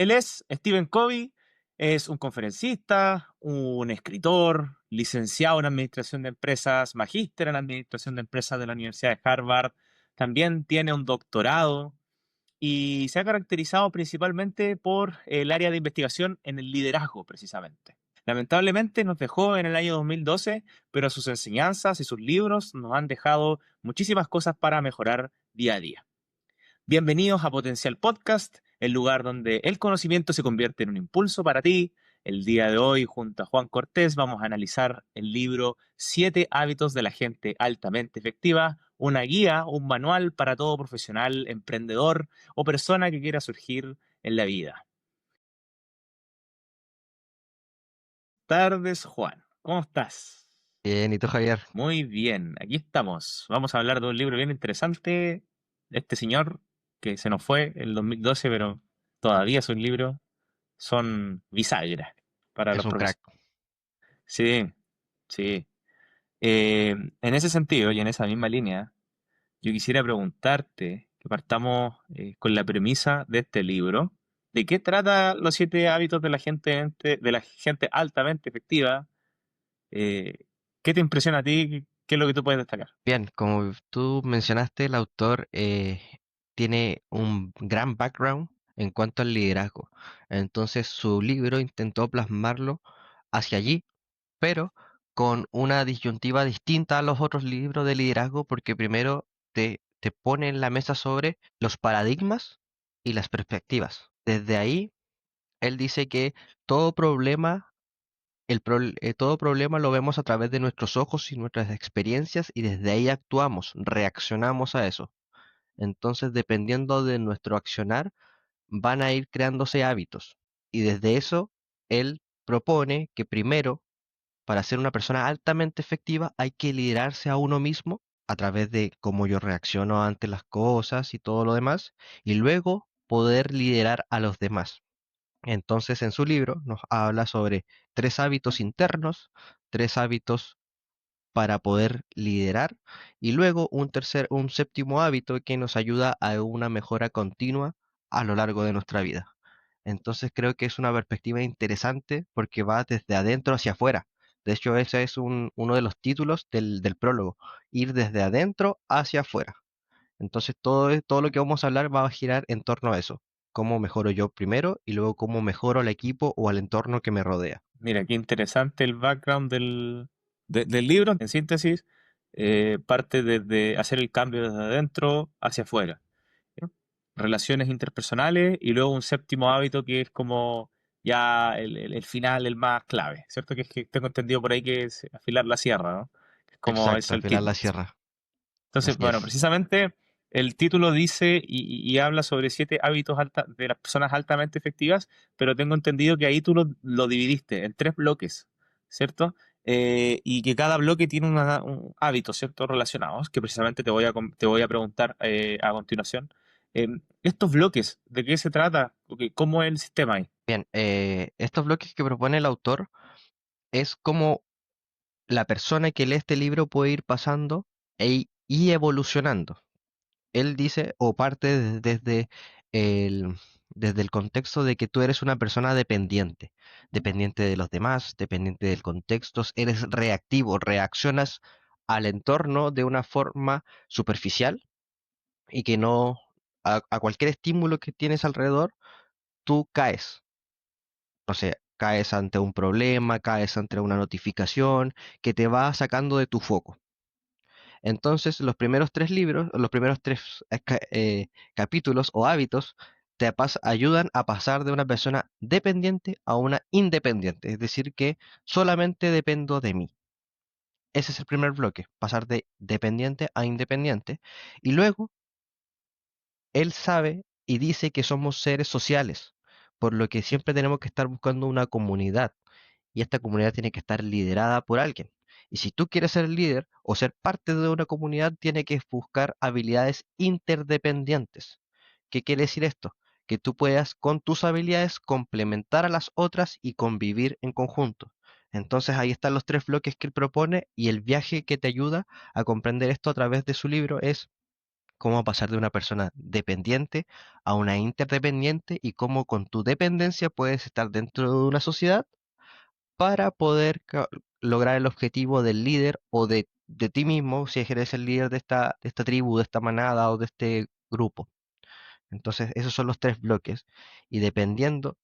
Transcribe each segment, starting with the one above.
Él es Stephen Covey, es un conferencista, un escritor, licenciado en Administración de Empresas, magíster en Administración de Empresas de la Universidad de Harvard, también tiene un doctorado y se ha caracterizado principalmente por el área de investigación en el liderazgo, precisamente. Lamentablemente nos dejó en el año 2012, pero sus enseñanzas y sus libros nos han dejado muchísimas cosas para mejorar día a día. Bienvenidos a Potencial Podcast, el lugar donde el conocimiento se convierte en un impulso para ti. El día de hoy, junto a Juan Cortés, vamos a analizar el libro Siete hábitos de la gente altamente efectiva, una guía, un manual para todo profesional, emprendedor o persona que quiera surgir en la vida. Tardes, Juan. ¿Cómo estás? Bien, ¿y tú, Javier? Muy bien, aquí estamos. Vamos a hablar de un libro bien interesante de este señor que se nos fue el 2012, pero todavía es un libro, son bisagras para Es los un crack. profesores. Sí, sí. En ese sentido y en esa misma línea, yo quisiera preguntarte, que partamos con la premisa de este libro, ¿de qué trata los siete hábitos de la gente altamente efectiva? Eh, ¿Qué te impresiona a ti? ¿Qué es lo que tú puedes destacar? Bien, como tú mencionaste, el autor tiene un gran background en cuanto al liderazgo. Entonces, su libro intentó plasmarlo hacia allí, pero con una disyuntiva distinta a los otros libros de liderazgo, porque primero te pone en la mesa sobre los paradigmas y las perspectivas. Desde ahí, él dice que todo problema todo problema lo vemos a través de nuestros ojos y nuestras experiencias y desde ahí actuamos, reaccionamos a eso. Entonces, dependiendo de nuestro accionar, van a ir creándose hábitos. Y desde eso, él propone que primero, para ser una persona altamente efectiva, hay que liderarse a uno mismo a través de cómo yo reacciono ante las cosas y todo lo demás, y luego poder liderar a los demás. Entonces, en su libro nos habla sobre tres hábitos internos, tres hábitos para poder liderar y luego un séptimo hábito que nos ayuda a una mejora continua a lo largo de nuestra vida. Entonces, creo que es una perspectiva interesante porque va desde adentro hacia afuera. De hecho, ese es uno de los títulos del prólogo, ir desde adentro hacia afuera. Entonces todo lo que vamos a hablar va a girar en torno a eso. Cómo mejoro yo primero y luego cómo mejoro al equipo o al entorno que me rodea. Mira, qué interesante el background del libro. En síntesis, parte desde hacer el cambio desde adentro hacia afuera. ¿Ya? Relaciones interpersonales y luego un séptimo hábito que es como ya el final, el más clave, ¿cierto? Que es que tengo entendido por ahí que es afilar la sierra, ¿no? Es como Exacto, eso el afilar la título. sierra. Entonces, Así bueno, es. precisamente el título dice y habla sobre siete hábitos de las personas altamente efectivas, pero tengo entendido que ahí tú lo dividiste en tres bloques, ¿cierto? Y que cada bloque tiene un hábito, ¿cierto? Relacionados, que precisamente te voy a preguntar a continuación. Eh, Estos bloques, ¿de qué se trata? Ok, ¿cómo es el sistema ahí? Bien, estos bloques que propone el autor es como la persona que lee este libro puede ir pasando y evolucionando. Él dice o parte el, desde el contexto de que tú eres una persona dependiente, dependiente de los demás, dependiente del contexto, eres reactivo, reaccionas al entorno de una forma superficial y que no a cualquier estímulo que tienes alrededor, tú caes. O sea, caes ante un problema, caes ante una notificación que te va sacando de tu foco. Entonces, los primeros tres libros, los primeros tres capítulos o hábitos ayudan a pasar de una persona dependiente a una independiente, es decir, que solamente dependo de mí. Ese es el primer bloque, pasar de dependiente a independiente. Y luego, él sabe y dice que somos seres sociales, por lo que siempre tenemos que estar buscando una comunidad y esta comunidad tiene que estar liderada por alguien. Y si tú quieres ser líder o ser parte de una comunidad, tiene que buscar habilidades interdependientes. ¿Qué quiere decir esto? Que tú puedas con tus habilidades complementar a las otras y convivir en conjunto. Entonces ahí están los tres bloques que él propone y el viaje que te ayuda a comprender esto a través de su libro es cómo pasar de una persona dependiente a una interdependiente y cómo con tu dependencia puedes estar dentro de una sociedad para poder lograr el objetivo del líder o de ti mismo, si eres el líder de esta tribu, de esta manada o de este grupo. Entonces, esos son los tres bloques. Y dependiendo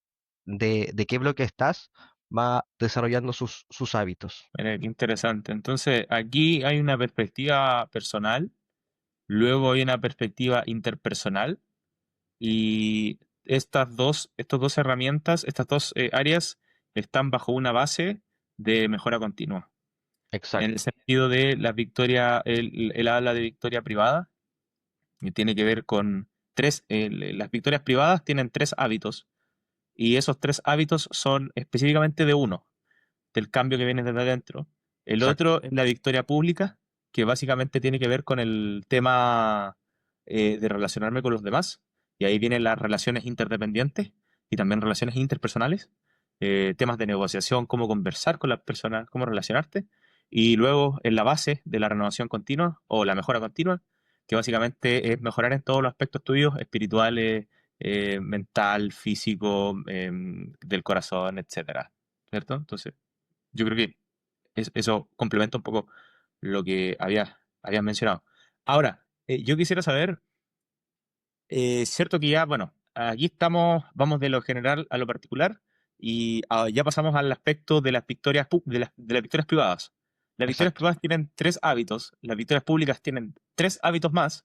de qué bloque estás, va desarrollando sus hábitos. Mira, qué interesante. Entonces, aquí hay una perspectiva personal, luego hay una perspectiva interpersonal y estas dos herramientas, estas dos áreas están bajo una base de mejora continua. En el Exacto, sentido de la victoria, él habla de victoria privada, que tiene que ver con las victorias privadas tienen tres hábitos y esos tres hábitos son específicamente de uno, del cambio que viene desde adentro. El exacto. otro es la victoria pública, que básicamente tiene que ver con el tema de relacionarme con los demás. Y ahí vienen las relaciones interdependientes y también relaciones interpersonales, temas de negociación, cómo conversar con las personas, cómo relacionarte. Y luego en la base de la renovación continua o la mejora continua, que básicamente es mejorar en todos los aspectos tuyos, espirituales, mental, físico, del corazón, etcétera. ¿Cierto? Entonces, yo creo que eso complementa un poco lo que habías mencionado. Ahora, yo quisiera saber, cierto que ya, bueno, aquí estamos, vamos de lo general a lo particular y ya pasamos al aspecto de las victorias, de las victorias privadas. Las victorias Exacto. privadas tienen tres hábitos, las victorias públicas tienen tres hábitos más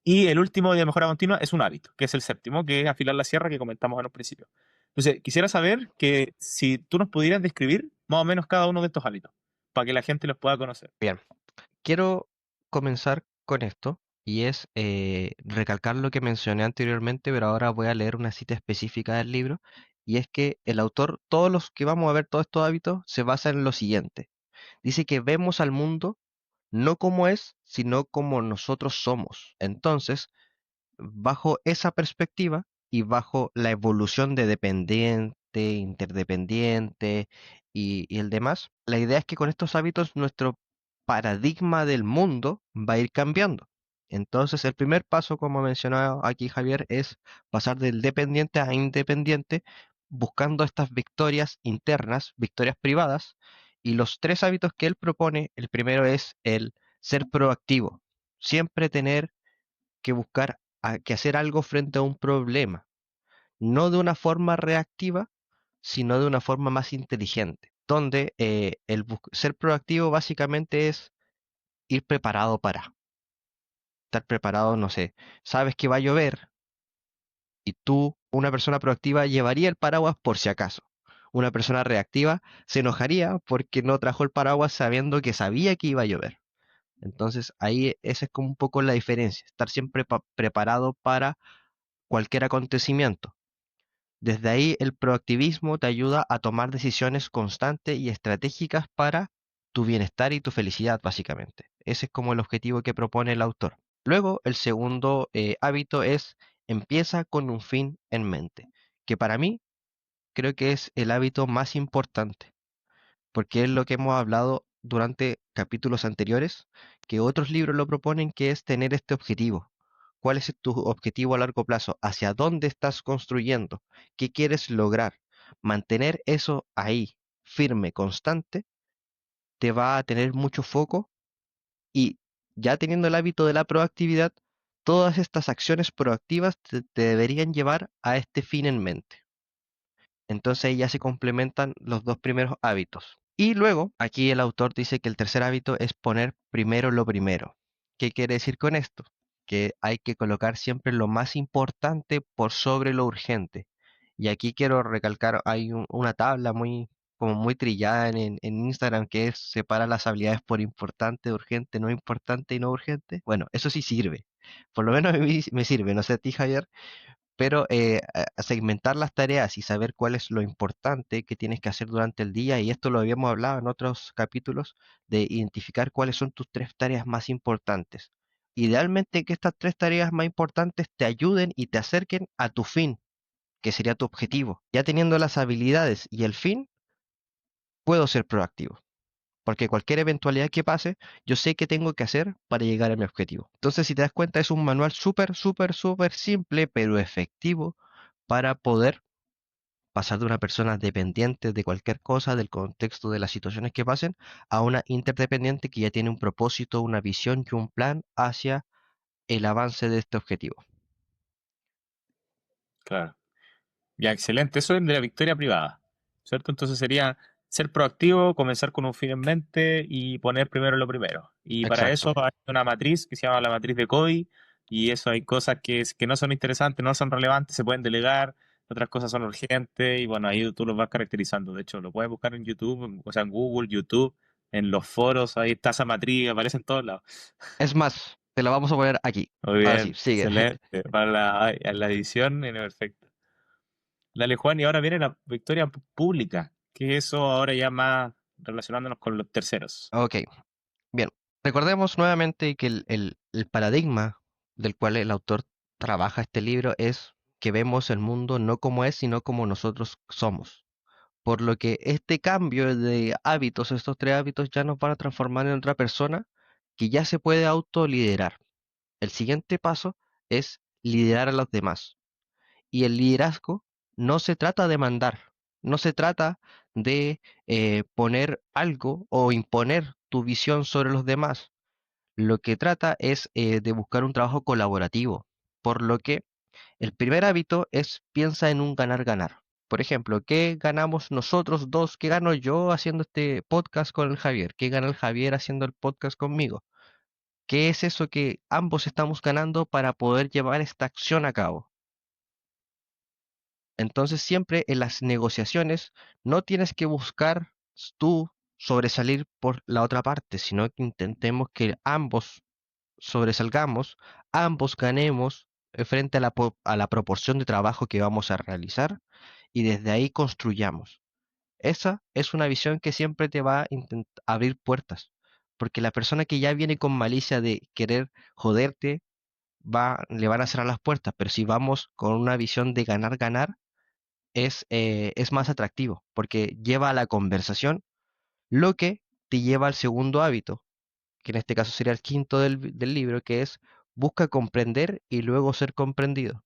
y el último de mejora continua es un hábito, que es el séptimo, que es afilar la sierra que comentamos en un principio. Entonces, quisiera saber que si tú nos pudieras describir más o menos cada uno de estos hábitos, para que la gente los pueda conocer. Bien, quiero comenzar con esto y es recalcar lo que mencioné anteriormente, pero ahora voy a leer una cita específica del libro y es que el autor, todos los que vamos a ver, todos estos hábitos, se basa en lo siguiente. Dice que vemos al mundo no como es, sino como nosotros somos. Entonces, bajo esa perspectiva y bajo la evolución de dependiente, interdependiente y el demás, la idea es que con estos hábitos nuestro paradigma del mundo va a ir cambiando. Entonces, el primer paso, como mencionaba aquí Javier, es pasar del dependiente a independiente, buscando estas victorias internas, victorias privadas, y los tres hábitos que él propone, el primero es el ser proactivo, siempre tener que buscar que hacer algo frente a un problema, no de una forma reactiva, sino de una forma más inteligente, donde ser proactivo básicamente es ir preparado para, estar preparado, no sé, sabes que va a llover y tú, una persona proactiva, llevaría el paraguas por si acaso. Una persona reactiva se enojaría porque no trajo el paraguas sabiendo que sabía que iba a llover. Entonces ahí esa es como un poco la diferencia, estar siempre preparado para cualquier acontecimiento. Desde ahí el proactivismo te ayuda a tomar decisiones constantes y estratégicas para tu bienestar y tu felicidad, básicamente. Ese es como el objetivo que propone el autor. Luego, el segundo hábito es empieza con un fin en mente, que para mí creo que es el hábito más importante porque es lo que hemos hablado durante capítulos anteriores, que otros libros lo proponen, que es tener este objetivo. ¿Cuál es tu objetivo a largo plazo? ¿Hacia dónde estás construyendo? ¿Qué quieres lograr? Mantener eso ahí, firme, constante, te va a tener mucho foco y ya teniendo el hábito de la proactividad, todas estas acciones proactivas te deberían llevar a este fin en mente. Entonces ahí ya se complementan los dos primeros hábitos. Y luego, aquí el autor dice que el tercer hábito es poner primero lo primero. ¿Qué quiere decir con esto? Que hay que colocar siempre lo más importante por sobre lo urgente. Y aquí quiero recalcar, hay una tabla muy, como muy trillada en Instagram que es separa las habilidades por importante, urgente, no importante y no urgente. Bueno, eso sí sirve. Por lo menos a mí me sirve, no sé a ti, Javier, pero a segmentar las tareas y saber cuál es lo importante que tienes que hacer durante el día, y esto lo habíamos hablado en otros capítulos, de identificar cuáles son tus tres tareas más importantes. Idealmente que estas tres tareas más importantes te ayuden y te acerquen a tu fin, que sería tu objetivo. Ya teniendo las habilidades y el fin, puedo ser proactivo. porque cualquier eventualidad que pase, yo sé qué tengo que hacer para llegar a mi objetivo. Entonces, si te das cuenta, es un manual súper, súper, súper simple, pero efectivo para poder pasar de una persona dependiente de cualquier cosa, del contexto de las situaciones que pasen, a una interdependiente que ya tiene un propósito, una visión y un plan hacia el avance de este objetivo. Claro. Ya, excelente. Eso es de la victoria privada, ¿cierto? Entonces sería ser proactivo, comenzar con un fin en mente y poner primero lo primero. Y para Exacto. eso hay una matriz que se llama la matriz de Covey, y eso hay cosas que no son interesantes, no son relevantes, se pueden delegar, otras cosas son urgentes, y bueno, ahí tú los vas caracterizando. De hecho, lo puedes buscar en YouTube, o sea, en Google, YouTube, en los foros, ahí está esa matriz, aparece en todos lados. Es más, te la vamos a poner aquí. Muy Ahora sí, bien, sigue. excelente. Para la edición, perfecto. Dale, Juan, y ahora viene la victoria pública, que eso ahora ya más relacionándonos con los terceros. Ok, bien. Recordemos nuevamente que el paradigma del cual el autor trabaja este libro es que vemos el mundo no como es, sino como nosotros somos. Por lo que este cambio de hábitos, estos tres hábitos, ya nos van a transformar en otra persona que ya se puede autoliderar. El siguiente paso es liderar a los demás. Y el liderazgo no se trata de mandar, no se trata de poner algo o imponer tu visión sobre los demás. Lo que trata es de buscar un trabajo colaborativo. Por lo que el primer hábito es piensa en un ganar-ganar. Por ejemplo, ¿qué ganamos nosotros dos? ¿Qué gano yo haciendo este podcast con el Javier? ¿Qué gana el Javier haciendo el podcast conmigo? ¿Qué es eso que ambos estamos ganando para poder llevar esta acción a cabo? Entonces siempre en las negociaciones no tienes que buscar tú sobresalir por la otra parte, sino que intentemos que ambos sobresalgamos, ambos ganemos frente a a la proporción de trabajo que vamos a realizar y desde ahí construyamos. Esa es una visión que siempre te va a abrir puertas, porque la persona que ya viene con malicia de querer joderte, le van a cerrar las puertas, pero si vamos con una visión de ganar, ganar, es más atractivo, porque lleva a la conversación lo que te lleva al segundo hábito, que en este caso sería el quinto del libro, que es busca comprender y luego ser comprendido.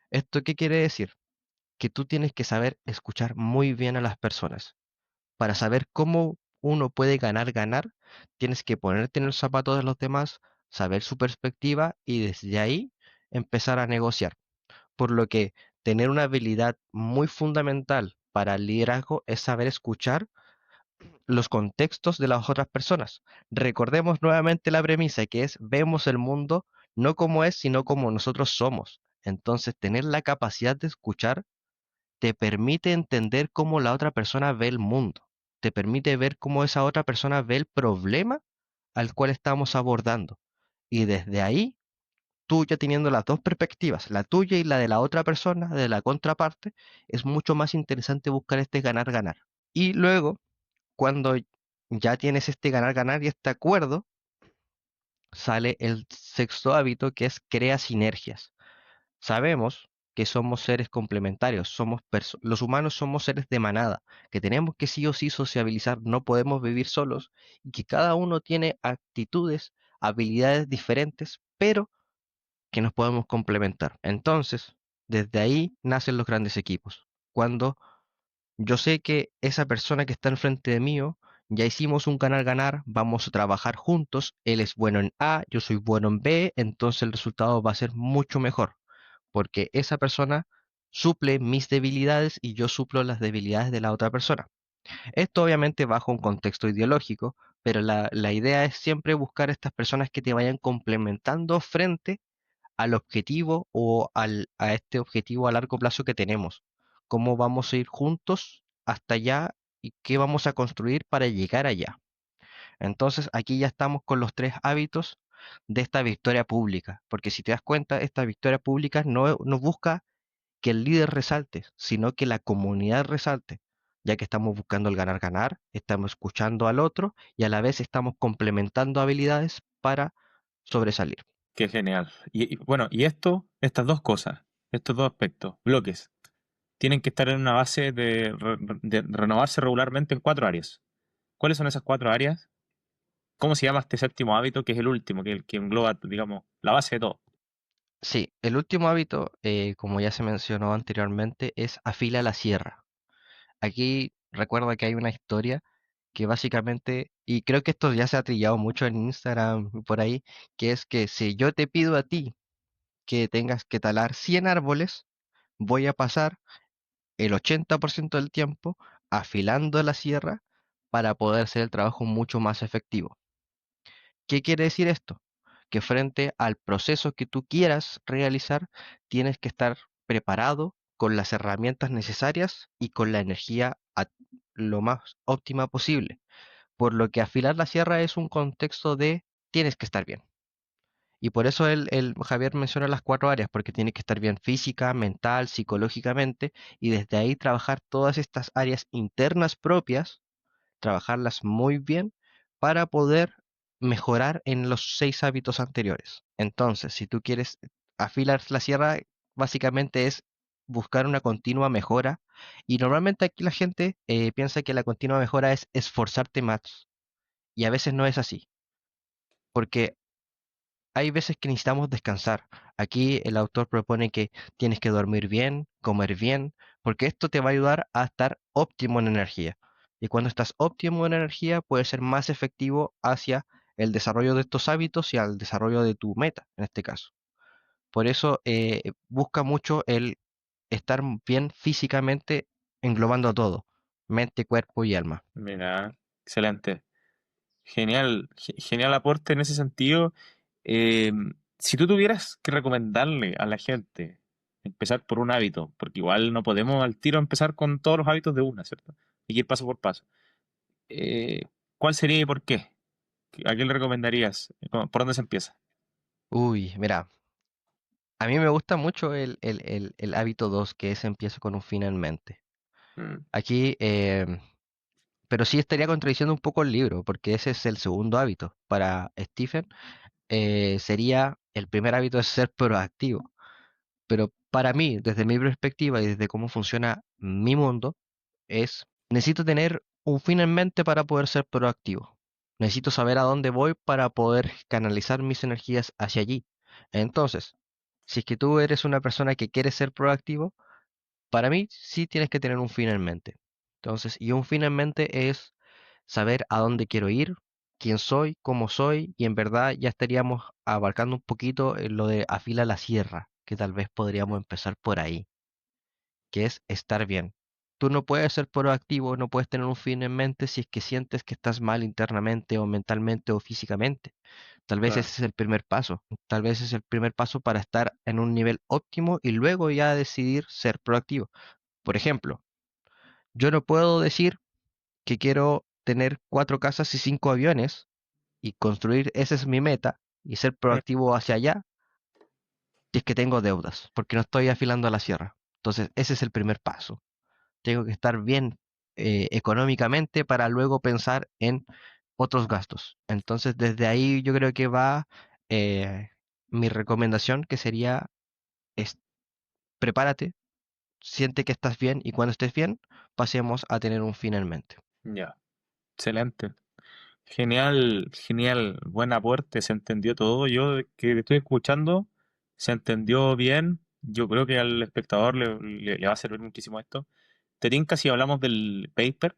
¿Esto qué quiere decir? Que tú tienes que saber escuchar muy bien a las personas. Para saber cómo uno puede ganar, ganar, tienes que ponerte en el zapato de los demás, saber su perspectiva y desde ahí empezar a negociar. Por lo que tener una habilidad muy fundamental para el liderazgo es saber escuchar los contextos de las otras personas. Recordemos nuevamente la premisa que es vemos el mundo no como es, sino como nosotros somos. Entonces, tener la capacidad de escuchar te permite entender cómo la otra persona ve el mundo. Te permite ver cómo esa otra persona ve el problema al cual estamos abordando. Y desde ahí, tú ya teniendo las dos perspectivas, la tuya y la de la otra persona, de la contraparte, es mucho más interesante buscar este ganar-ganar. Y luego, cuando ya tienes este ganar-ganar y este acuerdo, sale el sexto hábito que es crea sinergias. Sabemos que somos seres complementarios, los humanos somos seres de manada, que tenemos que sí o sí sociabilizar, no podemos vivir solos y que cada uno tiene actitudes, habilidades diferentes, pero que nos podemos complementar. Entonces, desde ahí nacen los grandes equipos. Cuando yo sé que esa persona que está enfrente de mí, ya hicimos un ganar-ganar, vamos a trabajar juntos, él es bueno en A, yo soy bueno en B, entonces el resultado va a ser mucho mejor, porque esa persona suple mis debilidades y yo suplo las debilidades de la otra persona. Esto obviamente bajo un contexto ideológico, pero la idea es siempre buscar estas personas que te vayan complementando frente al objetivo a este objetivo a largo plazo que tenemos. Cómo vamos a ir juntos hasta allá y qué vamos a construir para llegar allá. Entonces aquí ya estamos con los tres hábitos de esta victoria pública, porque si te das cuenta, esta victoria pública no busca que el líder resalte, sino que la comunidad resalte, ya que estamos buscando el ganar-ganar, estamos escuchando al otro y a la vez estamos complementando habilidades para sobresalir. Qué genial. Bueno, y estas dos cosas, estos dos aspectos, bloques, tienen que estar en una base de renovarse regularmente en cuatro áreas. ¿Cuáles son esas cuatro áreas? ¿Cómo se llama este séptimo hábito, que es el último, que, el que engloba, digamos, la base de todo? Sí, el último hábito, como ya se mencionó anteriormente, es afila la sierra. Aquí recuerda que hay una historia que básicamente, y creo que esto ya se ha trillado mucho en Instagram y por ahí, que es que si yo te pido a ti que tengas que talar 100 árboles, voy a pasar el 80% del tiempo afilando la sierra para poder hacer el trabajo mucho más efectivo. ¿Qué quiere decir esto? Que frente al proceso que tú quieras realizar, tienes que estar preparado con las herramientas necesarias y con la energía lo más óptima posible. Por lo que afilar la sierra es un contexto de tienes que estar bien. Y por eso el Javier menciona las cuatro áreas, porque tiene que estar bien física, mental, psicológicamente, y desde ahí trabajar todas estas áreas internas propias, trabajarlas muy bien para poder mejorar en los 6 hábitos anteriores. Entonces, si tú quieres afilar la sierra, básicamente es buscar una continua mejora, y normalmente aquí la gente piensa que la continua mejora es esforzarte más, y a veces no es así, porque hay veces que necesitamos descansar. Aquí el autor propone que tienes que dormir bien, comer bien, porque esto te va a ayudar a estar óptimo en energía. Y cuando estás óptimo en energía, puedes ser más efectivo hacia el desarrollo de estos hábitos y al desarrollo de tu meta, en este caso. Por eso busca mucho el estar bien físicamente, englobando todo, mente, cuerpo y alma. Mira, excelente. Genial, genial aporte en ese sentido. Eh, si tú tuvieras que recomendarle a la gente empezar por un hábito, porque igual no podemos al tiro empezar con todos los hábitos de una, ¿cierto? Hay que ir paso por paso. Eh, ¿Cuál sería y por qué? ¿A quién le recomendarías? ¿Por dónde se empieza? Uy, mira, a mí me gusta mucho el hábito 2 que es empieza con un fin en mente. Mm, Aquí, pero sí estaría contradiciendo un poco el libro, porque ese es el segundo hábito. Para Stephen, sería el primer hábito es ser proactivo. Pero para mí, desde mi perspectiva y desde cómo funciona mi mundo, necesito tener un fin en mente para poder ser proactivo. Necesito saber a dónde voy para poder canalizar mis energías hacia allí. Entonces, si es que tú eres una persona que quiere ser proactivo, para mí sí tienes que tener un fin en mente. Entonces, y un fin en mente es saber a dónde quiero ir, quién soy, cómo soy, y en verdad ya estaríamos abarcando un poquito en lo de afila la sierra, que tal vez podríamos empezar por ahí, que es estar bien. Tú no puedes ser proactivo, no puedes tener un fin en mente si es que sientes que estás mal internamente o mentalmente o físicamente. Tal vez ese claro. es el primer paso, tal vez es el primer paso para estar en un nivel óptimo y luego ya decidir ser proactivo. Por ejemplo, yo no puedo decir que quiero tener 4 casas y 5 aviones y construir, esa es mi meta, y ser Mm, proactivo hacia allá, si es que tengo deudas, porque no estoy afilando a la sierra. Entonces, ese es el primer paso. Tengo que estar bien económicamente para luego pensar en otros gastos. Entonces, desde ahí yo creo que va eh, mi recomendación, que sería, es, prepárate, siente que estás bien y cuando estés bien, pasemos a tener un fin en mente. ya, excelente. Genial, genial, buen aporte, se entendió todo. Yo que estoy escuchando, se entendió bien. Yo creo que al espectador le va a servir muchísimo esto. ¿Te tinca si hablamos del paper?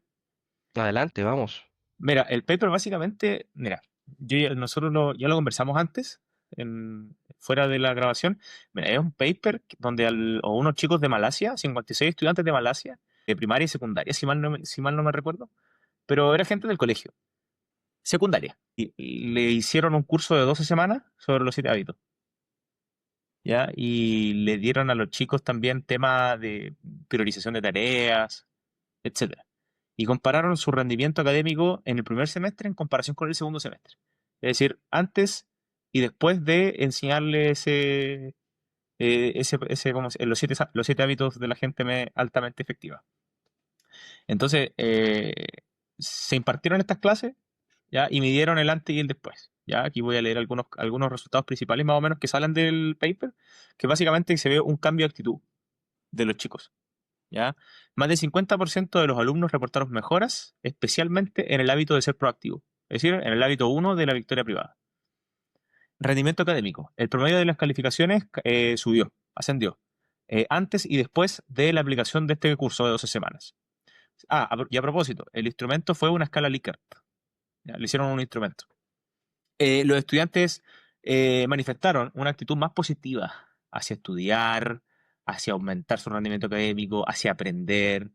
Adelante, vamos. Mira, el paper básicamente, mira, nosotros ya lo conversamos antes, fuera de la grabación. Mira, es un paper donde o unos chicos de Malasia, 56 estudiantes de Malasia, de primaria y secundaria, si mal no me recuerdo, pero era gente del colegio secundaria. Y le hicieron un curso de 12 semanas sobre los 7 hábitos, ¿ya? Y le dieron a los chicos también temas de priorización de tareas, etcétera. Y compararon su rendimiento académico en el primer semestre en comparación con el segundo semestre. Es decir, antes y después de enseñarle los 7 hábitos de la gente altamente efectiva. Entonces, se impartieron estas clases, ¿ya? Y midieron el antes y el después. ¿Ya? Aquí voy a leer algunos resultados principales más o menos que salen del paper, que básicamente se ve un cambio de actitud de los chicos. ¿ya? Más del 50% de los alumnos reportaron mejoras, especialmente en el hábito de ser proactivo, es decir, en el hábito uno de la victoria privada. Rendimiento académico. El promedio de las calificaciones subió, ascendió, antes y después de la aplicación de este curso de 12 semanas. Y a propósito, el instrumento fue una escala Likert. ¿Ya? Le hicieron un instrumento. Los estudiantes manifestaron una actitud más positiva hacia estudiar, hacia aumentar su rendimiento académico, hacia aprender.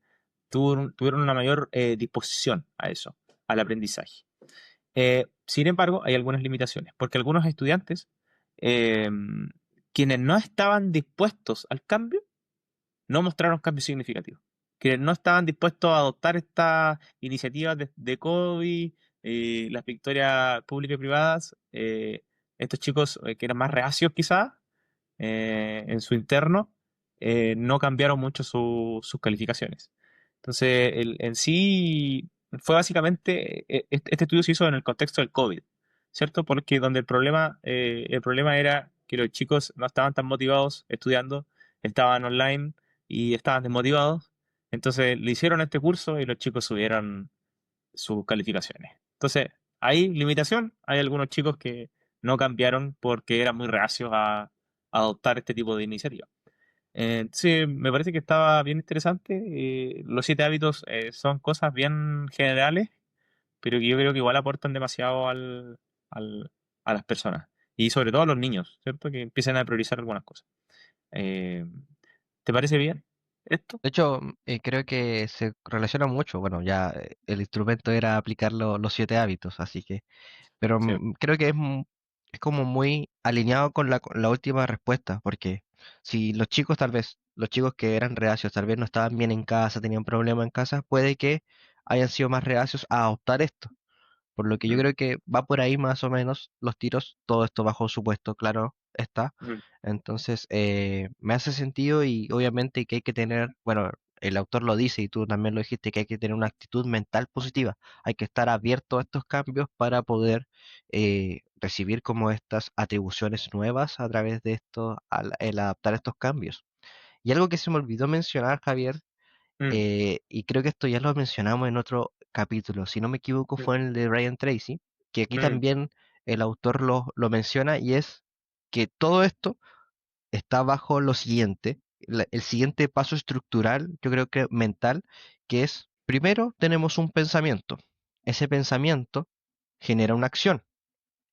Tuvieron una mayor disposición a eso, al aprendizaje. Sin embargo, hay algunas limitaciones, porque algunos estudiantes, eh, quienes no estaban dispuestos al cambio, no mostraron cambios significativos. Quienes no estaban dispuestos a adoptar estas iniciativas de COVID, las victorias públicas y privadas, estos chicos que eran más reacios quizás en su interno, no cambiaron mucho sus calificaciones. Entonces, en sí, fue básicamente, este estudio se hizo en el contexto del COVID, ¿cierto? Porque donde el problema era que los chicos no estaban tan motivados estudiando, estaban online y estaban desmotivados. Entonces, le hicieron este curso y los chicos subieron sus calificaciones. Entonces, hay limitación, hay algunos chicos que no cambiaron porque eran muy reacios a adoptar este tipo de iniciativa. Sí, me parece que estaba bien interesante. Los 7 hábitos son cosas bien generales, pero que yo creo que igual aportan demasiado al- a las personas. Y sobre todo a los niños, ¿cierto? Que empiecen a priorizar algunas cosas. Eh, ¿Te parece bien esto? De hecho, creo que se relaciona mucho. Bueno, ya el instrumento era aplicar los 7 hábitos, así que, pero Sí. creo que es como muy alineado con la última respuesta, porque si los chicos tal vez, los chicos que eran reacios tal vez no estaban bien en casa, tenían problemas en casa, puede que hayan sido más reacios a adoptar esto. Por lo que yo Mm, creo que va por ahí más o menos los tiros, todo esto bajo supuesto, claro está. mm, Entonces, me hace sentido y obviamente que hay que tener, bueno, el autor lo dice y tú también lo dijiste, que hay que tener una actitud mental positiva. Hay que estar abierto a estos cambios para poder recibir como estas atribuciones nuevas a través de esto, el adaptar estos cambios. Y algo que se me olvidó mencionar, Javier, mm, y creo que esto ya lo mencionamos en otro capítulo, si no me equivoco mm, fue en el de Brian Tracy, que aquí mm, también el autor lo menciona y es que todo esto está bajo lo siguiente, el siguiente paso estructural, yo creo que mental, que es, primero tenemos un pensamiento, ese pensamiento genera una acción,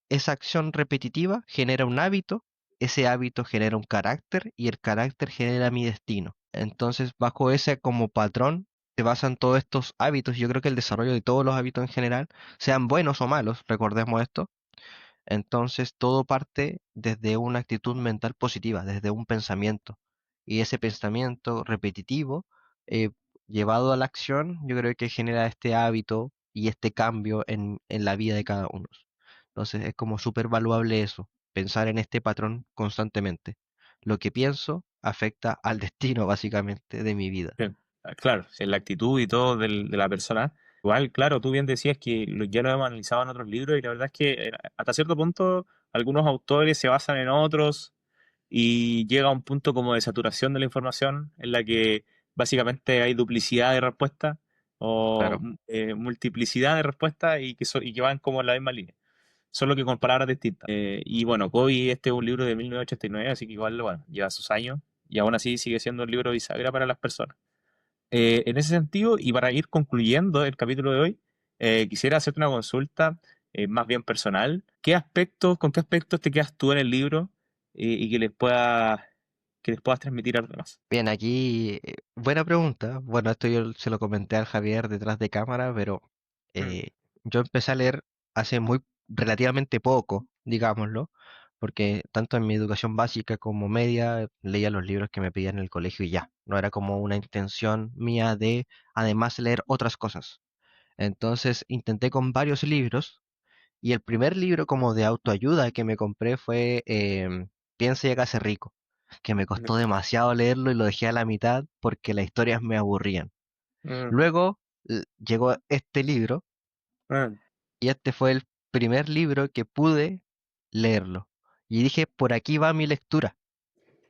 esa acción repetitiva genera un hábito, ese hábito genera un carácter y el carácter genera mi destino. Entonces, bajo ese como patrón se basan todos estos hábitos. Yo creo que el desarrollo de todos los hábitos en general, sean buenos o malos, recordemos esto, entonces todo parte desde una actitud mental positiva, desde un pensamiento. Y ese pensamiento repetitivo, eh, llevado a la acción, yo creo que genera este hábito y este cambio en la vida de cada uno. Entonces es como súper valuable eso, pensar en este patrón constantemente. Lo que pienso afecta al destino básicamente de mi vida. sí. Claro, si es la actitud y todo de la persona. Igual, claro, tú bien decías que ya lo hemos analizado en otros libros y la verdad es que hasta cierto punto algunos autores se basan en otros y llega a un punto como de saturación de la información en la que básicamente hay duplicidad de respuestas o Claro. multiplicidad de respuestas y que van como en la misma línea, solo que con palabras distintas. Y bueno, Kobe, este es un libro de 1989, así que igual, bueno, lleva sus años y aún así sigue siendo un libro bisagra para las personas. En ese sentido, y para ir concluyendo el capítulo de hoy, quisiera hacerte una consulta más bien personal. Con qué aspectos te quedas tú en el libro y que les puedas transmitir a los demás? Bien, aquí, buena pregunta. Bueno, esto yo se lo comenté al Javier detrás de cámara, pero Mm, yo empecé a leer hace muy relativamente poco, digámoslo, porque tanto en mi educación básica como media leía los libros que me pedían en el colegio y ya. No era como una intención mía de además leer otras cosas. Entonces intenté con varios libros y el primer libro como de autoayuda que me compré fue Piensa y hágase rico, que me costó mm, demasiado leerlo y lo dejé a la mitad porque las historias me aburrían. mm, Luego llegó este libro mm. y este fue el primer libro que pude leerlo. Y dije, por aquí va mi lectura.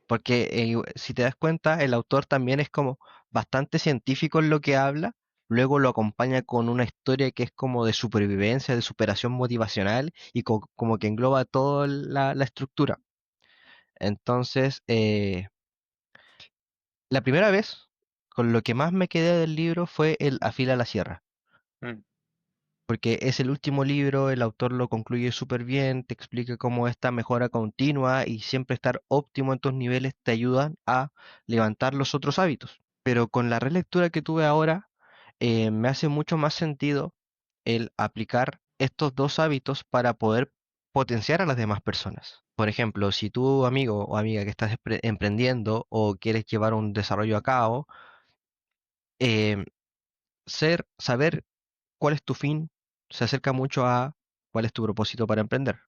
Porque si te das cuenta, el autor también es como bastante científico en lo que habla, luego lo acompaña con una historia que es como de supervivencia, de superación motivacional y como que engloba toda la estructura. Entonces, la primera vez, con lo que más me quedé del libro fue el Afila la Sierra. Mm, Porque es el último libro, el autor lo concluye súper bien, te explica cómo esta mejora continua y siempre estar óptimo en tus niveles te ayudan a levantar los otros hábitos. Pero con la relectura que tuve ahora, me hace mucho más sentido el aplicar estos dos hábitos para poder potenciar a las demás personas. Por ejemplo, si tú, amigo o amiga que estás emprendiendo o quieres llevar un desarrollo a cabo, em, saber cuál es tu fin se acerca mucho a cuál es tu propósito para emprender.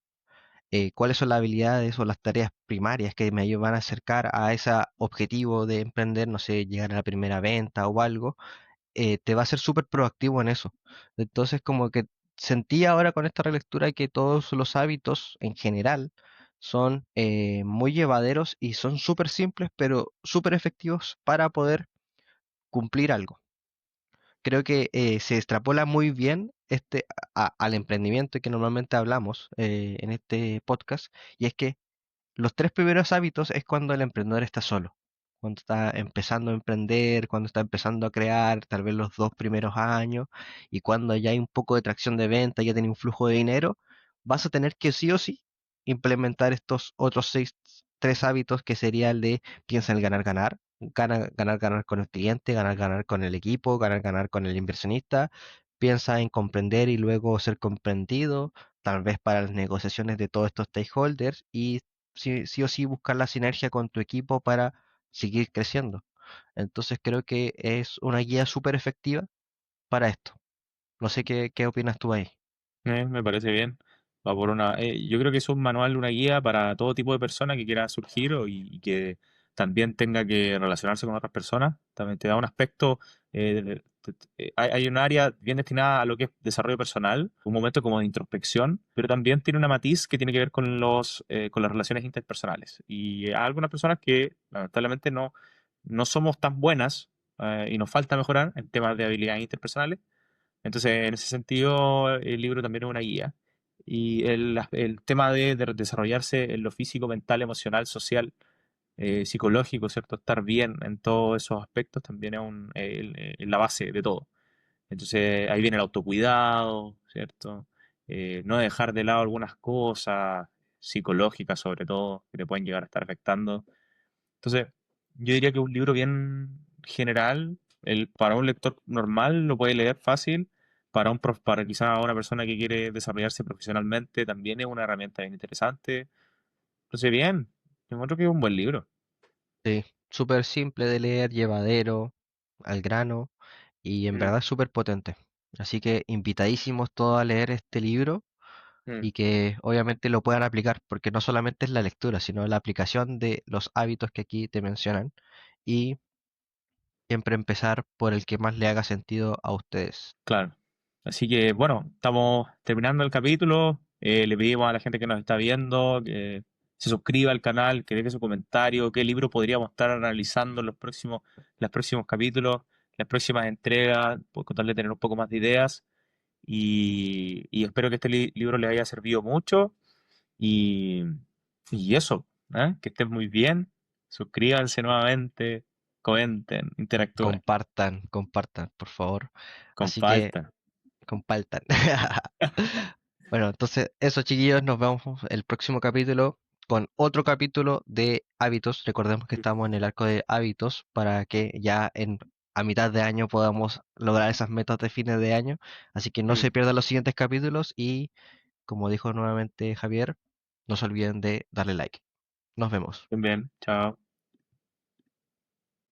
Cuáles son las habilidades o las tareas primarias que me van a acercar a ese objetivo de emprender, no sé, llegar a la primera venta o algo, te va a ser súper proactivo en eso. Entonces, como que sentí ahora con esta relectura que todos los hábitos en general son muy llevaderos y son súper simples, pero súper efectivos para poder cumplir algo. Creo que se extrapola muy bien al emprendimiento que normalmente hablamos en este podcast, y es que los tres primeros hábitos es cuando el emprendedor está solo, cuando está empezando a emprender, cuando está empezando a crear, tal vez los 2 primeros años, y cuando ya hay un poco de tracción de venta, ya tiene un flujo de dinero, vas a tener que sí o sí implementar estos otros tres hábitos que sería el de piensa en el ganar, ganar, ganar con el cliente, ganar, ganar con el equipo, ganar, ganar con el inversionista, piensa en comprender y luego ser comprendido, tal vez para las negociaciones de todos estos stakeholders y sí o sí buscar la sinergia con tu equipo para seguir creciendo. Entonces creo que es una guía súper efectiva para esto. No sé qué opinas tú ahí. me parece bien. Va por una, yo creo que es un manual, una guía para todo tipo de persona que quiera surgir y que también tenga que relacionarse con otras personas. También te da un aspecto, hay un área bien destinada a lo que es desarrollo personal, un momento como de introspección, pero también tiene una matiz que tiene que ver con con las relaciones interpersonales. Y hay algunas personas que lamentablemente no somos tan buenas y nos falta mejorar en temas de habilidades interpersonales. Entonces, en ese sentido, el libro también es una guía. Y el tema de desarrollarse en lo físico, mental, emocional, social, psicológico, ¿cierto? Estar bien en todos esos aspectos también es la base de todo. Entonces, ahí viene el autocuidado, ¿cierto? No dejar de lado algunas cosas psicológicas, sobre todo, que te pueden llegar a estar afectando. Entonces, yo diría que un libro bien general, para un lector normal lo puede leer fácil, para quizá una persona que quiere desarrollarse profesionalmente también es una herramienta bien interesante. Entonces, bien, yo encuentro que es un buen libro. Sí, súper simple de leer, llevadero, al grano y en Mm, verdad súper potente. Así que invitadísimos todos a leer este libro mm, y que obviamente lo puedan aplicar, porque no solamente es la lectura, sino la aplicación de los hábitos que aquí te mencionan y siempre empezar por el que más le haga sentido a ustedes. claro. Así que, bueno, estamos terminando el capítulo. Le pedimos a la gente que nos está viendo que se suscriba al canal, que deje su comentario, qué libro podríamos estar analizando en los próximos capítulos, las próximas entregas, pues, con tal de tener un poco más de ideas. Y espero que este libro les haya servido mucho. Y, y eso, ¿eh? Que estén muy bien. Suscríbanse nuevamente, comenten, interactúen, Compartan, compartan, por favor. Así que compartan. compartan. Bueno, entonces eso, chiquillos, nos vemos el próximo capítulo con otro capítulo de hábitos. Recordemos que estamos en el arco de hábitos para que ya a mitad de año podamos lograr esas metas de fines de año. Así que no Mm, se pierdan los siguientes capítulos y, como dijo nuevamente Javier, no se olviden de darle like. Nos vemos. bien, bien, chao.